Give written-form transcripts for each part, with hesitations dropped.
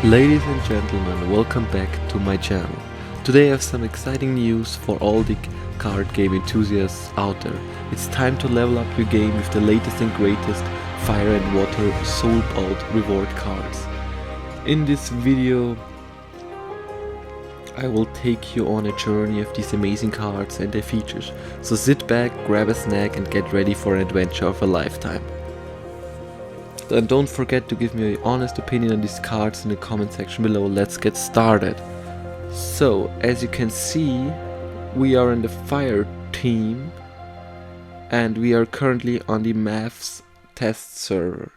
Ladies and gentlemen, welcome back to my channel. Today I have some exciting news for all the card game enthusiasts out there. It's time to level up your game with the latest and greatest Fire and Water Soulbound reward cards. In this video I will take you on a journey of these amazing cards and their features. So sit back, grab a snack and get ready for an adventure of a lifetime. And don't forget to give me your honest opinion on these cards in the comment section below. Let's get started. So, as you can see, we are in the Fire team and we are currently on the Maths test server.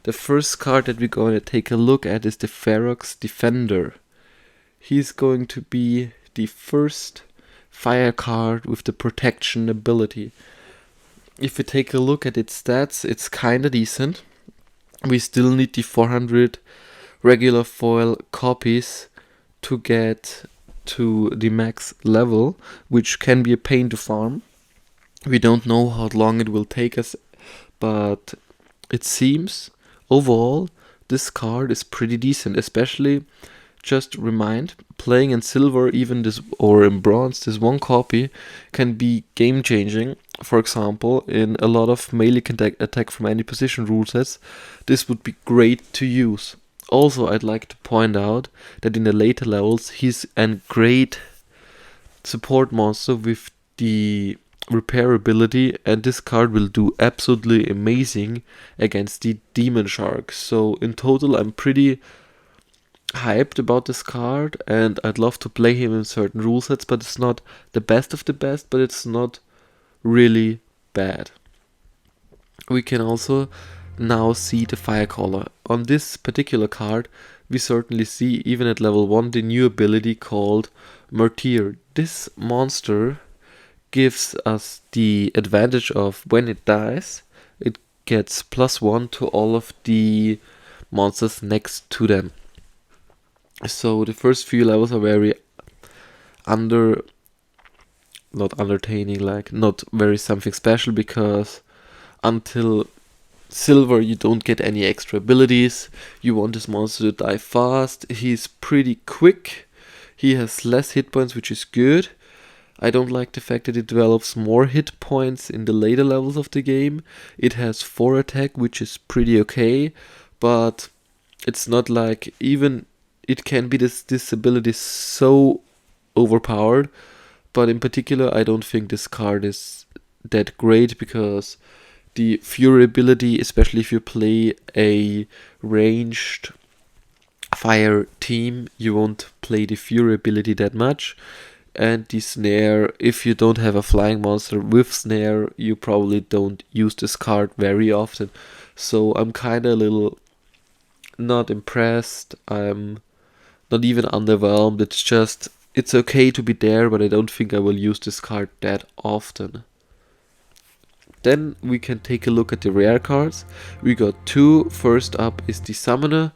The first card that we're going to take a look at is the Ferox Defender. He's going to be the first fire card with the protection ability. If you take a look at its stats, it's kinda decent. We still need the 400 regular foil copies to get to the max level, which can be a pain to farm. We don't know how long it will take us, but it seems overall this card is pretty decent. Especially, just remind, playing in silver, even this, or in bronze, this one copy can be game changing. For example, in a lot of melee attack from any position rule sets, this would be great to use. Also, I'd like to point out that in the later levels, he's a great support monster with the repair ability, and this card will do absolutely amazing against the demon shark. So in total, I'm pretty hyped about this card and I'd love to play him in certain rule sets, but it's not the best of the best, but it's not really bad. We can also now see the Firecaller. On this particular card, we certainly see, even at level 1, the new ability called Martyr. This monster gives us the advantage of when it dies, it gets +1 to all of the monsters next to them. So the first few levels are very not entertaining, like not very something special, because until silver you don't get any extra abilities. You want this monster to die fast. He's pretty quick. He has less hit points, which is good. I don't like the fact that it develops more hit points in the later levels of the game. It has 4 attack, which is pretty okay, but it's not like, even it can be this ability is so overpowered, but in particular I don't think this card is that great, because the Fury ability, especially if you play a ranged fire team, you won't play the Fury ability that much. And the Snare, if you don't have a flying monster with Snare, you probably don't use this card very often. So I'm kinda a little not impressed. I'm not even underwhelmed. It's okay to be there, but I don't think I will use this card that often. Then we can take a look at the rare cards. We got 2. First up is the Summoner.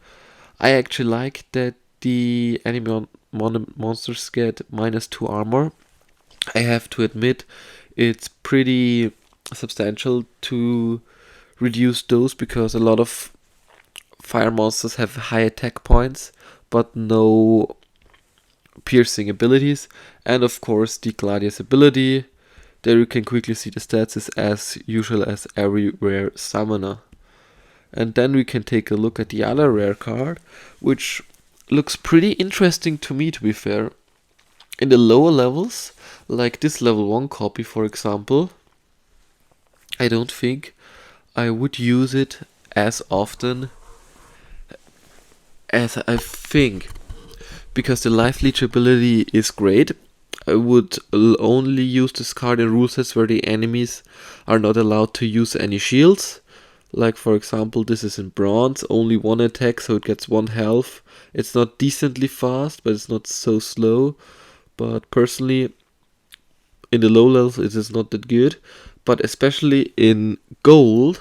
I actually like that the enemy monsters get -2 armor. I have to admit, it's pretty substantial to reduce those, because a lot of fire monsters have high attack points but no piercing abilities. And of course the Gladius ability, there you can quickly see the stats, is as usual as every rare summoner. And then we can take a look at the other rare card, which looks pretty interesting to me, to be fair. In the lower levels, like this level 1 copy for example, I don't think I would use it as often as I think, because the life leech ability is great. I would only use this card in rule sets where the enemies are not allowed to use any shields. Like for example, this is in bronze, only 1 attack, so it gets 1 health. It's not decently fast, but it's not so slow. But personally, in the low levels it is not that good. But especially in gold,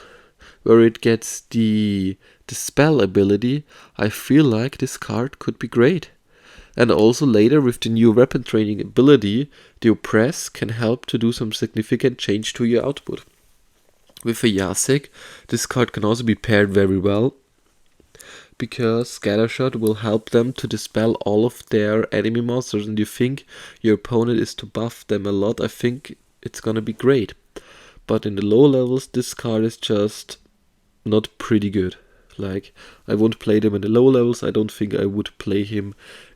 where it gets the spell ability, I feel like this card could be great. And also later, with the new weapon training ability, the Oppress can help to do some significant change to your output. With a Yasek, this card can also be paired very well. because Scattershot will help them to dispel all of their enemy monsters, and you think your opponent is to buff them a lot, I think it's gonna be great. But in the low levels, this card is just not pretty good. Like, I won't play them in the low levels. I don't think I would play him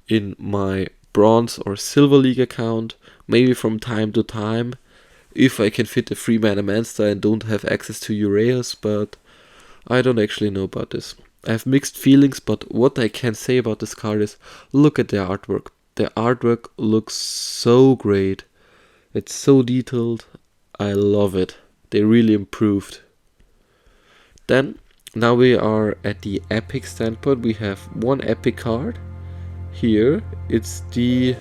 in my bronze or silver league account. Maybe from time to time, if I can fit a 3-mana Manster and don't have access to Uraeus, but I don't actually know about this. I have mixed feelings, but what I can say about this card is, look at the artwork. The artwork looks so great. It's so detailed. I love it. They really improved. Then, now we are at the epic standpoint. We have one epic card. Here, it's the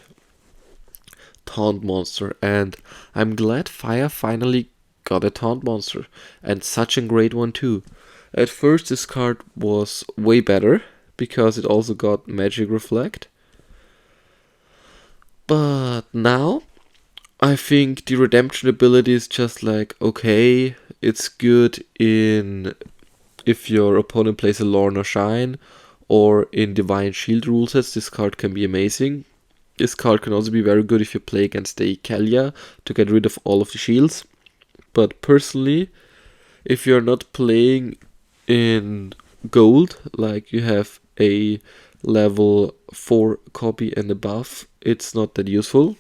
Taunt Monster. And I'm glad Fire finally got a Taunt Monster. And such a great one too. At first, this card was way better, because it also got Magic Reflect. But now, I think the redemption ability is just like, okay, it's good in if your opponent plays a Lorna Shine, or in Divine Shield rule sets, this card can be amazing. This card can also be very good if you play against the Kalia to get rid of all of the shields. But personally, if you're not playing in gold, like you have a level 4 copy and above, it's not that useful.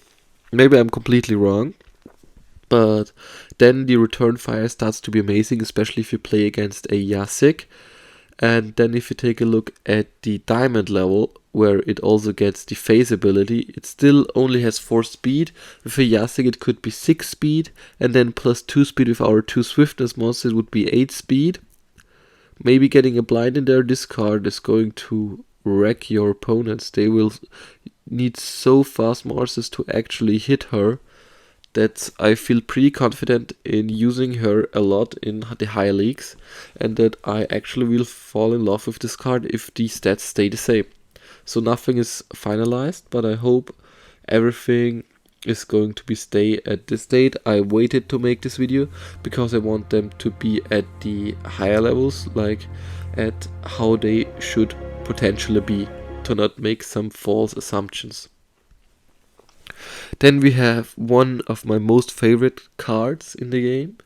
Maybe I'm completely wrong, but then the return fire starts to be amazing, especially if you play against a Yasik. And then if you take a look at the diamond level, where it also gets the phase ability, it still only has 4 speed. With a Yasik it could be 6 speed, and then plus 2 speed with our 2 swiftness monsters would be 8 speed. Maybe getting a blind in there, this card is going to wreck your opponents. They will need so fast monsters to actually hit her that I feel pretty confident in using her a lot in the higher leagues, and that I actually will fall in love with this card if the stats stay the same. So nothing is finalized, but I hope everything is going to be stay at this date. I waited to make this video because I want them to be at the higher levels, like at how they should potentially be, to not make some false assumptions. Then we have one of my most favorite cards in the game.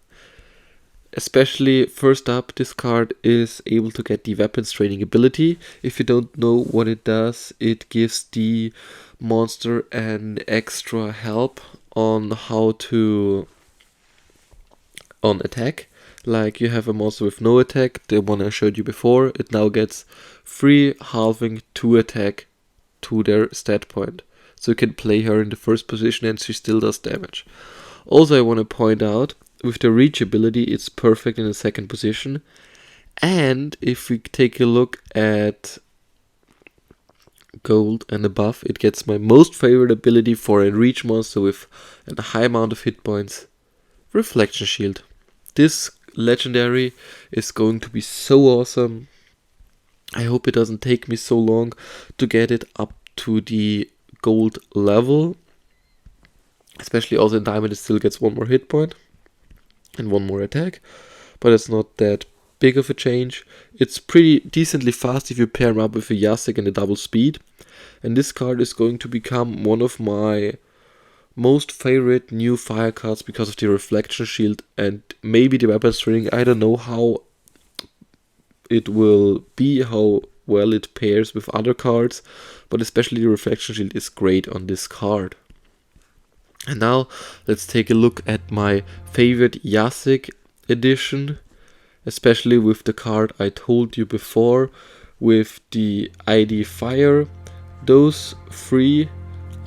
Especially first up, this card is able to get the weapons training ability. If you don't know what it does, it gives the monster an extra help on how to attack. Like, you have a monster with no attack, the one I showed you before, it now gets 3 halving 2 attack to their stat point. So you can play her in the first position and she still does damage. Also, I want to point out, with the reach ability, it's perfect in the second position. And if we take a look at gold and above, it gets my most favorite ability for a reach monster with a high amount of hit points, Reflection Shield. This legendary is going to be so awesome. I hope it doesn't take me so long to get it up to the gold level. Especially also in diamond, it still gets 1 more hit point and 1 more attack, but it's not that big of a change. It's pretty decently fast if you pair him up with a Yasik and a double speed. And this card is going to become one of my most favorite new fire cards because of the Reflection Shield and maybe the weapon string. I don't know how it will be, how well it pairs with other cards, but especially the Reflection Shield is great on this card. And now let's take a look at my favorite Yasik edition, especially with the card I told you before, with the ID Fire. Those 3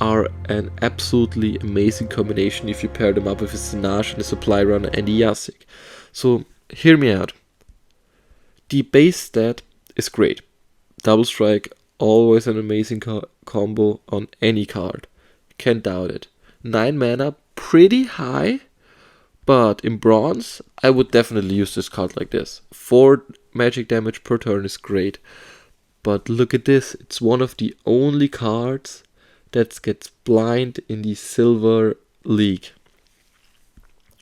are an absolutely amazing combination if you pair them up with a Sinage and a Supply Runner and a Yasik. So hear me out. The base stat is great. Double Strike, always an amazing combo on any card. Can't doubt it. 9 mana, pretty high, but in bronze, I would definitely use this card like this. 4 magic damage per turn is great. But look at this, it's one of the only cards that gets blind in the silver league.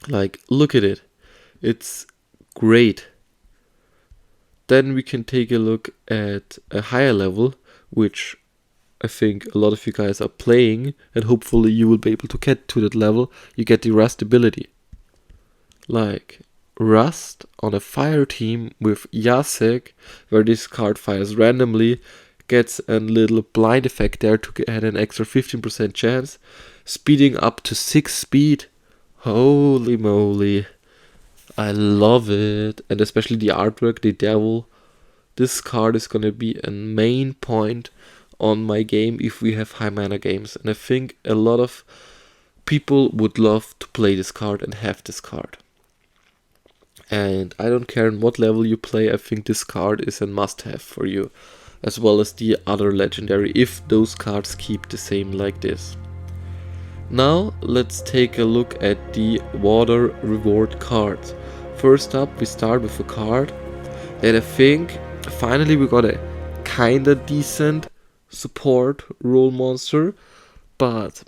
Like, look at it. It's great. Then we can take a look at a higher level, which I think a lot of you guys are playing, and hopefully you will be able to get to that level. You get the Rust ability. Like Rust on a fire team with Jacek, where this card fires randomly, gets a little blind effect there to get an extra 15% chance, speeding up to 6 speed. Holy moly. I love it. And especially the artwork, the devil. This card is gonna be a main point on my game if we have high mana games. And I think a lot of people would love to play this card and have this card. And I don't care on what level you play, I think this card is a must-have for you. As well as the other legendary, if those cards keep the same like this. Now let's take a look at the water reward cards. First up, we start with a card that I think finally we got a kinda decent support role monster, but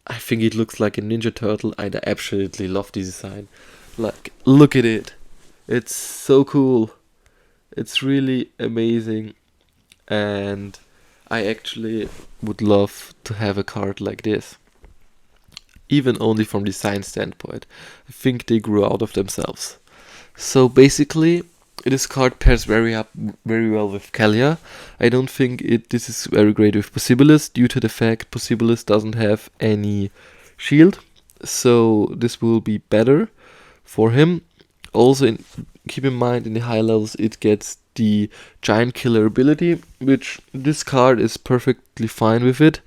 I think it looks like a Ninja Turtle and I absolutely love the design. Like, look at it. It's so cool. It's really amazing. And I actually would love to have a card like this. Even only from design standpoint. I think they grew out of themselves. So basically, this card pairs very well with Kalia. I don't think this is very great with Possibilis due to the fact Possibilis doesn't have any shield. So this will be better for him. Also, keep in mind in the high levels it gets the Giant Killer ability, which this card is perfectly fine with it.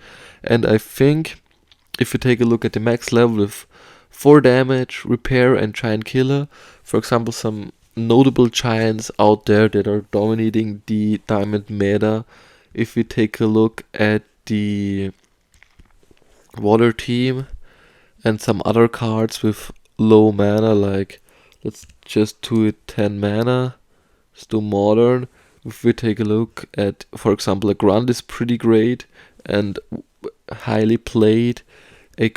And I think if you take a look at the max level with 4 damage, repair and Giant Killer, for example some notable giants out there that are dominating the diamond meta. If we take a look at the water team and some other cards with low mana, like let's just do it 10 mana. Let's do modern. If we take a look at, for example, a Grunt is pretty great and highly played. A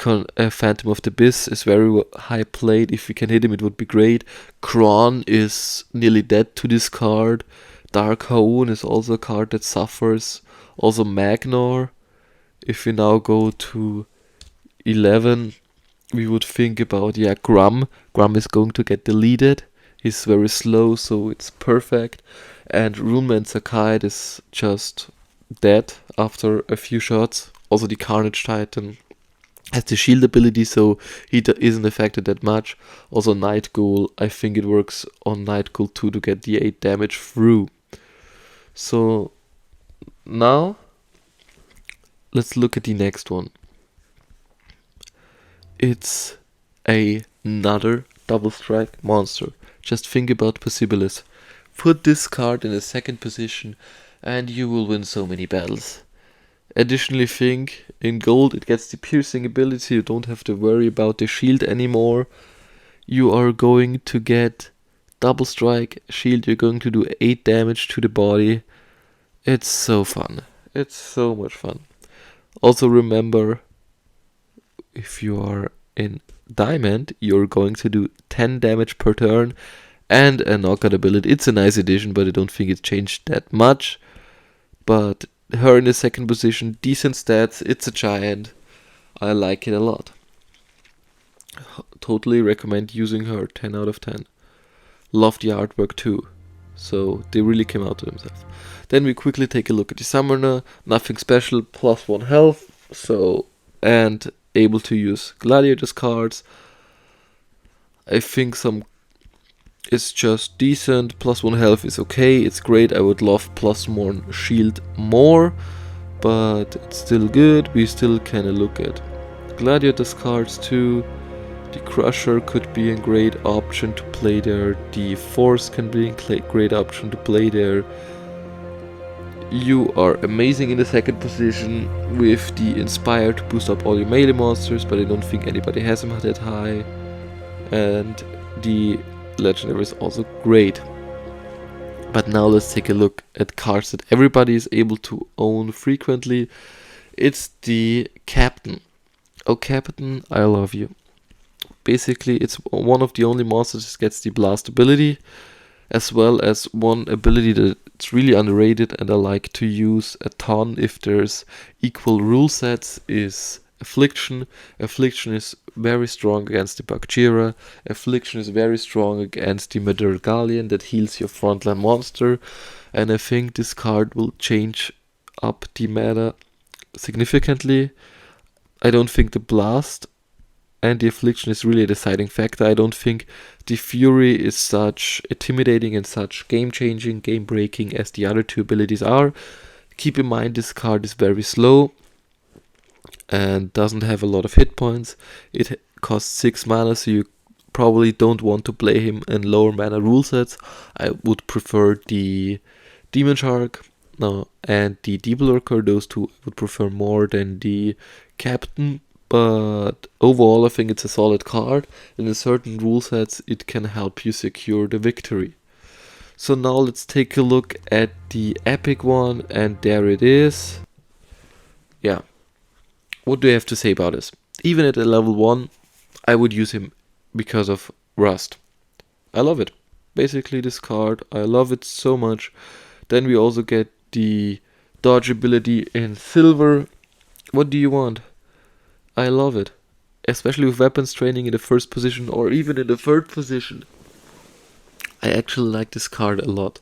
Phantom of the Abyss is very high played. If we can hit him, it would be great. Kron is nearly dead to this card. Dark Haun is also a card that suffers. Also Magnor. If we now go to 11, we would think about, Grum. Grum is going to get deleted. He's very slow, so it's perfect. And Runeman Sakai is just dead after a few shots. Also the Carnage Titan has the shield ability, so he isn't affected that much. Also Night Ghoul, I think it works on Night Ghoul too to get the 8 damage through. So now let's look at the next one. It's another double strike monster. Just think about Possibilis. Put this card in the second position and you will win so many battles. Additionally, think in gold it gets the piercing ability. You don't have to worry about the shield anymore. You are going to get double strike shield. You're going to do 8 damage to the body. It's so fun. It's so much fun. Also remember, if you are in diamond, you're going to do 10 damage per turn and a knockout ability. It's a nice addition, but I don't think it's changed that much. But her in the second position, decent stats, it's a giant. I like it a lot. Totally recommend using her, 10 out of 10. Love the artwork too. So they really came out to themselves. Then we quickly take a look at the summoner. Nothing special, +1 health. So, and able to use gladiators cards. I think some is just decent. +1 health is okay, it's great. I would love +1 shield more, but it's still good. We still kind of look at gladiators cards too. The Crusher could be a great option to play there. The Force can be a great option to play there. You are amazing in the second position with the Inspire to boost up all your melee monsters, but I don't think anybody has them that high. And the Legendary is also great. But now let's take a look at cards that everybody is able to own frequently. It's the Captain. Oh Captain, I love you. Basically, it's one of the only monsters that gets the Blast ability. as well as one ability that's really underrated and I like to use a ton if there's equal rule sets is Affliction. Affliction is very strong against the Bakjira. Affliction is very strong against the Madurgalian that heals your frontline monster. And I think this card will change up the meta significantly. I don't think the Blast and the Affliction is really a deciding factor. I don't think the Fury is such intimidating and such game-changing, game-breaking as the other two abilities are. Keep in mind this card is very slow and doesn't have a lot of hit points. It costs 6 mana, so you probably don't want to play him in lower mana rule sets. I would prefer the Demon Shark and the Deep Lurker. Those two I would prefer more than the Captain. But overall, I think it's a solid card, and in certain rule sets, it can help you secure the victory. So now let's take a look at the epic one, and there it is. Yeah. What do you have to say about this? Even at a level 1, I would use him because of Rust. I love it. Basically, this card, I love it so much. Then we also get the dodge ability in silver. What do you want? I love it. Especially with weapons training in the first position or even in the third position. I actually like this card a lot.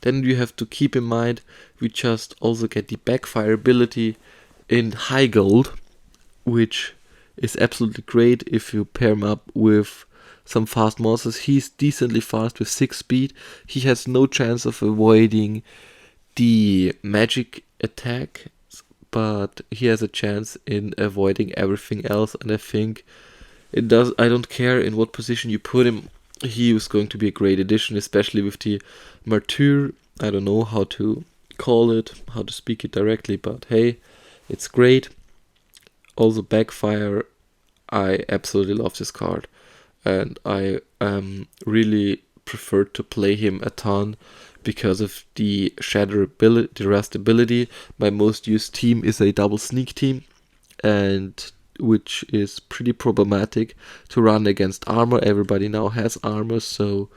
Then you have to keep in mind, we just also get the backfire ability in high gold, which is absolutely great if you pair him up with some fast monsters. He's decently fast with 6 speed. He has no chance of avoiding the magic attack, but he has a chance in avoiding everything else, and I think I don't care in what position you put him, he is going to be a great addition, especially with the Martyr. I don't know how to call it, how to speak it directly, but hey, it's great. Also Backfire, I absolutely love this card, and I really prefer to play him a ton because of the Shatter ability, the Rust ability. My most used team is a double sneak team, and which is pretty problematic to run against armor. Everybody now has armor, so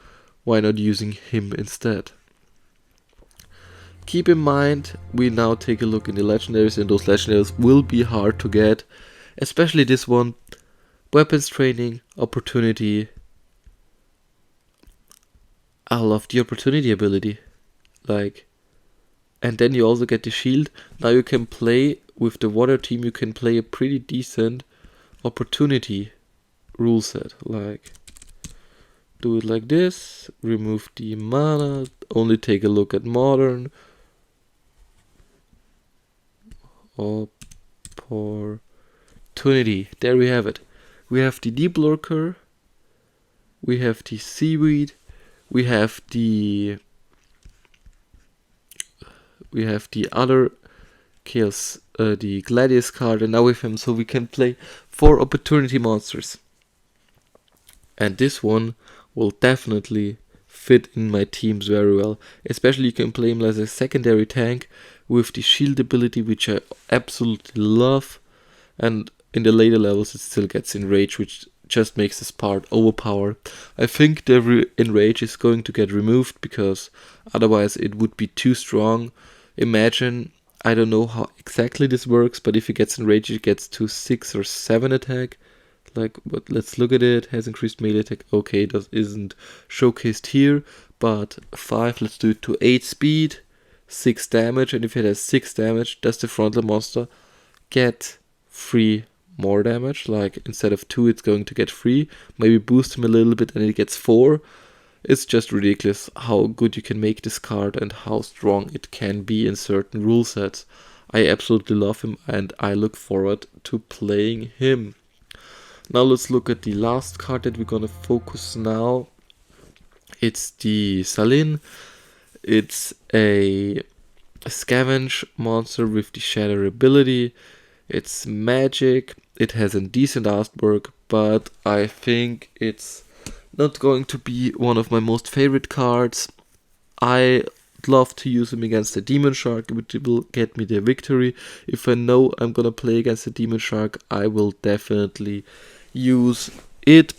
why not using him instead? Keep in mind, we now take a look in the legendaries, and those legendaries will be hard to get, especially this one. Weapons training, opportunity. I love the opportunity ability. And then you also get the shield. Now you can play with the water team, you can play a pretty decent opportunity rule set. Do it like this, remove the mana, only take a look at modern. Opportunity, there we have it. We have the Deep Lurker, we have the Seaweed, we have the other Chaos, the Gladius card, and now with him, so we can play 4 opportunity monsters. And this one will definitely fit in my teams very well. Especially you can play him as a secondary tank with the shield ability, which I absolutely love. And in the later levels it still gets Enrage, which just makes this part overpowered. I think the Enrage is going to get removed because otherwise it would be too strong. Imagine, I don't know how exactly this works, but if it gets Enrage it gets to 6 or 7 attack. But let's look at it. Has increased melee attack. Okay, that isn't showcased here, but 5, let's do it to 8 speed, 6 damage, and if it has 6 damage, does the frontline monster get 3 more damage? Instead of 2, it's going to get 3. Maybe boost him a little bit and it gets 4. It's just ridiculous how good you can make this card and how strong it can be in certain rule sets. I absolutely love him and I look forward to playing him. Now let's look at the last card that we're gonna focus now. It's the Salin. It's a scavenge monster with the Shatter ability. It's magic. It has a decent artwork, but I think it's not going to be one of my most favorite cards. I love to use him against the Demon Shark, which will get me the victory. If I know I'm gonna play against the Demon Shark, I will definitely use it.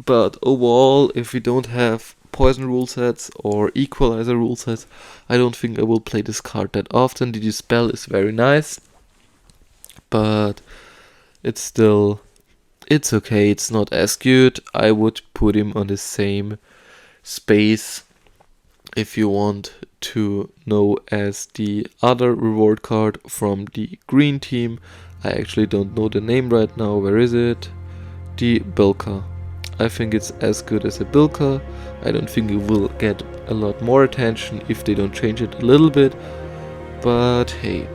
But overall, if we don't have poison rule sets or equalizer rule sets. I don't think I will play this card that often. The dispel is very nice, but it's okay. It's not as good. I would put him on the same space, if you want to know, as the other reward card from the green team. I actually don't know the name right now. Where is it? The Bilka. I think it's as good as a Bilka. I don't think it will get a lot more attention if they don't change it a little bit, but hey.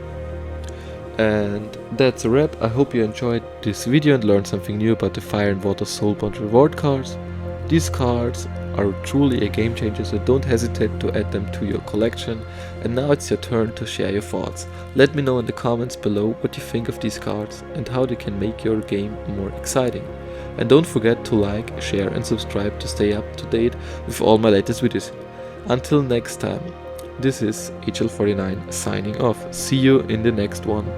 And that's a wrap. I hope you enjoyed this video and learned something new about the Fire and Water Soulbound reward cards. These cards are truly a game changer, so don't hesitate to add them to your collection. And now it's your turn to share your thoughts. Let me know in the comments below what you think of these cards and how they can make your game more exciting. And don't forget to like, share and subscribe to stay up to date with all my latest videos. Until next time, this is Ign Hl04 signing off. See you in the next one.